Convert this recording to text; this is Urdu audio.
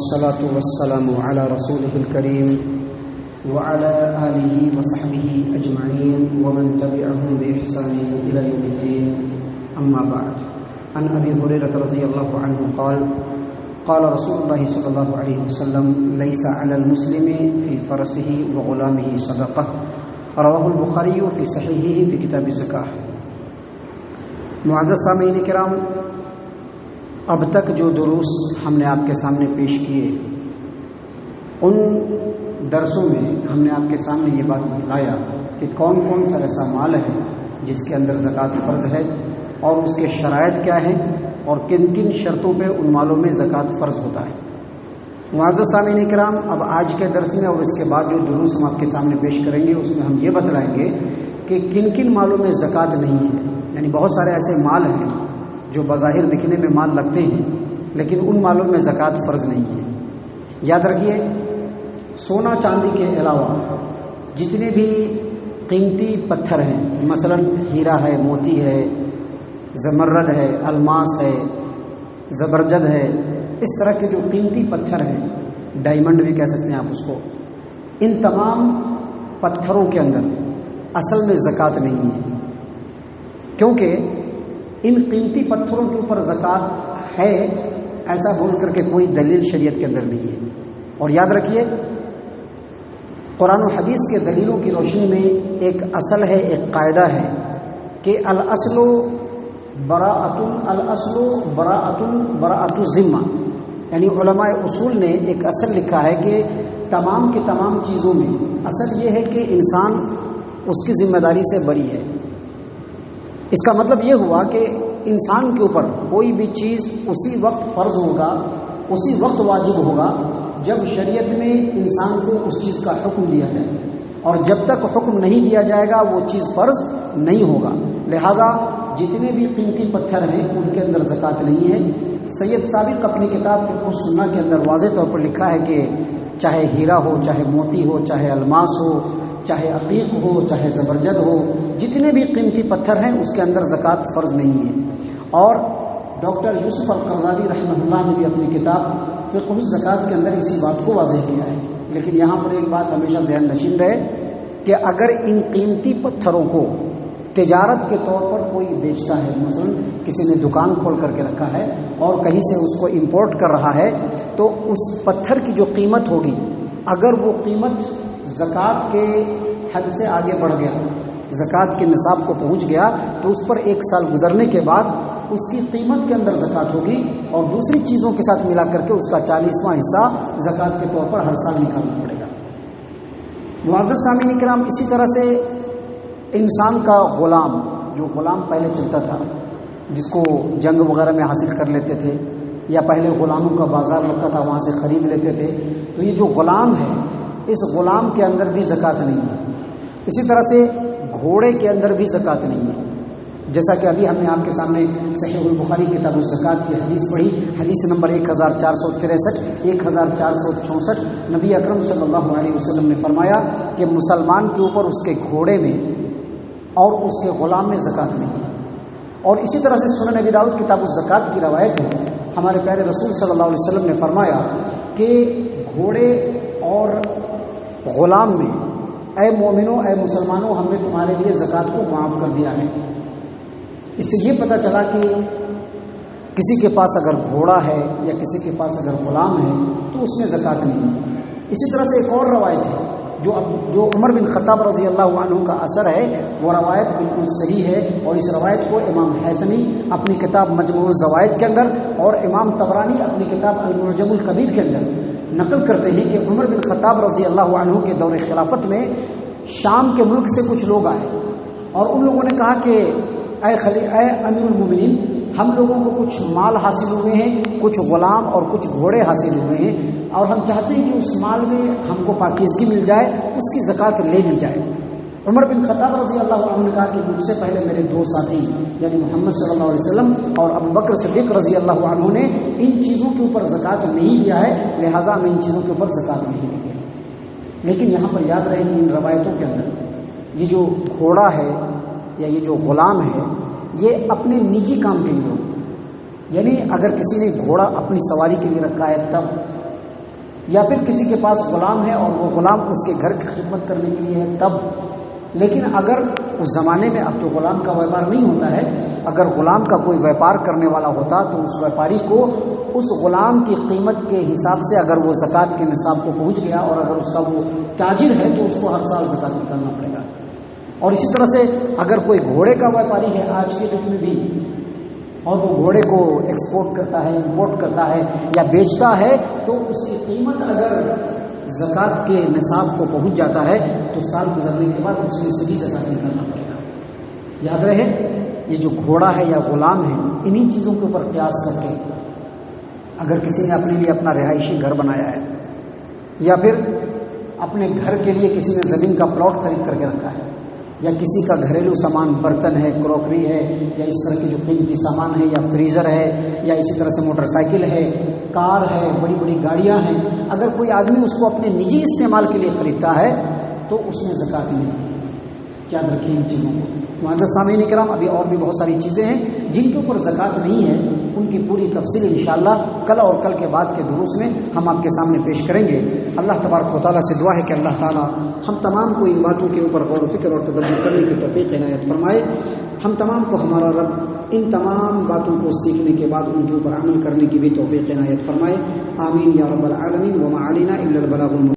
والصلاة والسلام على رسوله الكريم وعلى آله وصحبه أجمعين ومن تبعهم بإحسان إلى يوم الدين. أما بعد، عن أبي هريرة رضي الله عنه قال قال رسول الله صلى الله عليه وسلم ليس على المسلم في فرسه وغلامه صدقة. رواه البخاری في صحیحہ في کتاب الزکاة. معزز سامعین کرام، اب تک جو دروس ہم نے آپ کے سامنے پیش کیے، ان درسوں میں ہم نے آپ کے سامنے یہ بات بتلایا کہ کون کون سا ایسا مال ہے جس کے اندر زکوٰۃ فرض ہے اور اس کے شرائط کیا ہیں اور کن کن شرطوں پہ ان مالوں میں زکوٰۃ فرض ہوتا ہے. معزز سامعین کرام، اب آج کے درس میں اور اس کے بعد جو دروس ہم آپ کے سامنے پیش کریں گے اس میں ہم یہ بتلائیں گے کہ کن کن مالوں میں زکوٰۃ نہیں ہے. یعنی بہت سارے ایسے مال ہیں جو بظاہر دکھنے میں مال لگتے ہیں لیکن ان مالوں میں زکوٰۃ فرض نہیں ہے. یاد رکھیے، سونا چاندی کے علاوہ جتنے بھی قیمتی پتھر ہیں، مثلا ہیرا ہے، موتی ہے، زمرد ہے، الماس ہے، زبرجد ہے، اس طرح کے جو قیمتی پتھر ہیں، ڈائمنڈ بھی کہہ سکتے ہیں آپ اس کو، ان تمام پتھروں کے اندر اصل میں زکوٰۃ نہیں ہے، کیونکہ ان قیمتی پتھروں کے اوپر زکوٰۃ ہے ایسا بول کر کے کوئی دلیل شریعت کے اندر نہیں ہے. اور یاد رکھیے، قرآن و حدیث کے دلیلوں کی روشنی میں ایک اصل ہے، ایک قاعدہ ہے کہ الاصل براءۃ الذمہ. یعنی علماء اصول نے ایک اصل لکھا ہے کہ تمام کی تمام چیزوں میں اصل یہ ہے کہ انسان اس کی ذمہ داری سے بری ہے. اس کا مطلب یہ ہوا کہ انسان کے اوپر کوئی بھی چیز اسی وقت فرض ہوگا، اسی وقت واجب ہوگا جب شریعت میں انسان کو اس چیز کا حکم دیا جائے، اور جب تک حکم نہیں دیا جائے گا وہ چیز فرض نہیں ہوگا. لہذا جتنے بھی قیمتی پتھر ہیں ان کے اندر زکوٰۃ نہیں ہے. سید سابق اپنی کتاب فقہ السنہ کے اندر واضح طور پر لکھا ہے کہ چاہے ہیرا ہو، چاہے موتی ہو، چاہے الماس ہو، چاہے عقیق ہو، چاہے زبرجد ہو، جتنے بھی قیمتی پتھر ہیں اس کے اندر زکوٰۃ فرض نہیں ہے. اور ڈاکٹر یوسف القرضاوی رحمہ اللہ نے بھی اپنی کتاب فقہ الزکوٰۃ کے اندر اسی بات کو واضح کیا ہے. لیکن یہاں پر ایک بات ہمیشہ ذہن نشین رہے کہ اگر ان قیمتی پتھروں کو تجارت کے طور پر کوئی بیچتا ہے، مثلا کسی نے دکان کھول کر کے رکھا ہے اور کہیں سے اس کو امپورٹ کر رہا ہے، تو اس پتھر کی جو قیمت ہوگی، اگر وہ قیمت زکوٰۃ کے حد سے آگے بڑھ گیا، زکوٰۃ کے نصاب کو پہنچ گیا، تو اس پر 1 سال گزرنے کے بعد اس کی قیمت کے اندر زکوٰۃ ہوگی اور دوسری چیزوں کے ساتھ ملا کر کے اس کا 40واں حصہ زکوٰۃ کے طور پر ہر سال نکالنا پڑے گا. معزز سامعین کرام، اسی طرح سے انسان کا غلام، جو غلام پہلے چلتا تھا، جس کو جنگ وغیرہ میں حاصل کر لیتے تھے، یا پہلے غلاموں کا بازار لگتا تھا وہاں سے خرید لیتے تھے، تو یہ جو غلام ہے اس غلام کے اندر بھی زکوٰۃ نہیں ہے. اسی طرح سے گھوڑے کے اندر بھی زکوٰۃ نہیں ہے. جیسا کہ ابھی ہم نے آپ کے سامنے صحیح البخاری کتاب الزکوٰۃ کی حدیث پڑھی، حدیث نمبر 1463 1464. نبی اکرم صلی اللہ علیہ وسلم نے فرمایا کہ مسلمان کے اوپر اس کے گھوڑے میں اور اس کے غلام میں زکوٰۃ نہیں ہے. اور اسی طرح سے سنن ابی داؤد کتاب الزکوٰۃ کی روایت ہے، ہمارے پیارے رسول صلی اللہ علیہ وسلم نے فرمایا کہ گھوڑے اور غلام میں، اے مومنوں، اے مسلمانوں، ہم نے تمہارے لیے زکوٰۃ کو معاف کر دیا ہے. اس سے یہ پتہ چلا کہ کسی کے پاس اگر گھوڑا ہے یا کسی کے پاس اگر غلام ہے تو اس میں زکوٰۃ نہیں ہے. اسی طرح سے ایک اور روایت ہے جو عمر بن خطاب رضی اللہ عنہ کا اثر ہے، وہ روایت بالکل صحیح ہے، اور اس روایت کو امام حیثمی اپنی کتاب مجموع الزوائد کے اندر اور امام طبرانی اپنی کتاب المعجم الکبیر کے اندر نقل کرتے ہیں کہ عمر بن خطاب رضی اللہ عنہ کے دور خلافت میں شام کے ملک سے کچھ لوگ آئے اور ان لوگوں نے کہا کہ اے امیر المومنین، ہم لوگوں کو کچھ مال حاصل ہوئے ہیں، کچھ غلام اور کچھ گھوڑے حاصل ہوئے ہیں، اور ہم چاہتے ہیں کہ اس مال میں ہم کو پاکیزگی مل جائے، اس کی زکوٰۃ لے لی جائے. عمر بن خطاب رضی اللہ عنہ نے کہا کہ مجھ سے پہلے میرے 2 ساتھی یعنی محمد صلی اللہ علیہ وسلم اور ابو بکر صدیق رضی اللہ عنہ نے ان چیزوں کے اوپر زکوٰۃ نہیں دیا ہے، لہٰذا ہم ان چیزوں کے اوپر زکوٰۃ نہیں دیں گے. لیکن یہاں پر یاد رہے کہ ان روایتوں کے اندر یہ جو گھوڑا ہے یا یہ جو غلام ہے یہ اپنے نجی کام کے لیے ہو. یعنی اگر کسی نے گھوڑا اپنی سواری کے لیے رکھا ہے تب، یا پھر کسی کے پاس غلام ہے اور وہ غلام اس کے گھر کی خدمت کرنے کے لیے ہے تب. لیکن اگر اس زمانے میں اب تو غلام کا ویپار نہیں ہوتا ہے، اگر غلام کا کوئی ویپار کرنے والا ہوتا تو اس ویپاری کو اس غلام کی قیمت کے حساب سے اگر وہ زکوٰۃ کے نصاب کو پہنچ گیا اور اگر اس کا وہ تاجر ہے تو اس کو ہر سال زکوٰۃ نکالنا پڑے گا. اور اسی طرح سے اگر کوئی گھوڑے کا ویپاری ہے آج کے ڈیٹ میں بھی اور وہ گھوڑے کو ایکسپورٹ کرتا ہے، امپورٹ کرتا ہے یا بیچتا ہے تو اس کی قیمت اگر زکوٰۃ کے نصاب کو پہنچ جاتا ہے تو سال گزرنے کے بعد اس میں سے بھی زکوٰۃ نکالنا پڑے گا. یاد رہے یہ جو گھوڑا ہے یا غلام ہے انہی چیزوں کے اوپر قیاس کر کے اگر کسی نے اپنے لیے اپنا رہائشی گھر بنایا ہے یا پھر اپنے گھر کے لیے کسی نے زمین کا پلاٹ خرید کر کے رکھا ہے یا کسی کا گھریلو سامان برتن ہے، کروکری ہے یا اس طرح کی جو قیمتی سامان ہے یا فریزر ہے یا اسی طرح سے موٹر سائیکل ہے، کار ہے، بڑی بڑی گاڑیاں ہیں، اگر کوئی آدمی اس کو اپنے نجی استعمال کے لیے خریدتا ہے تو اس میں زکوٰۃ نہیں ہے. یاد رکھیں ان چیزوں کو. معزز سامعین کرام، ابھی اور بھی بہت ساری چیزیں ہیں جن کے اوپر زکوٰۃ نہیں ہے، ان کی پوری تفصیل انشاءاللہ کل اور کل کے بعد کے دروس میں ہم آپ کے سامنے پیش کریں گے. اللہ تبارک و تعالیٰ سے دعا ہے کہ اللہ تعالیٰ ہم تمام کو ان باتوں کے اوپر غور و فکر اور تدبر کرنے کی توفیق عنایت فرمائے. ہم تمام کو ہمارا رب ان تمام باتوں کو سیکھنے کے بعد ان کے اوپر عمل کرنے کی بھی توفیق عنایت فرمائے. آمین یا رب العالمین. وما علینا الا البلاغ المبین.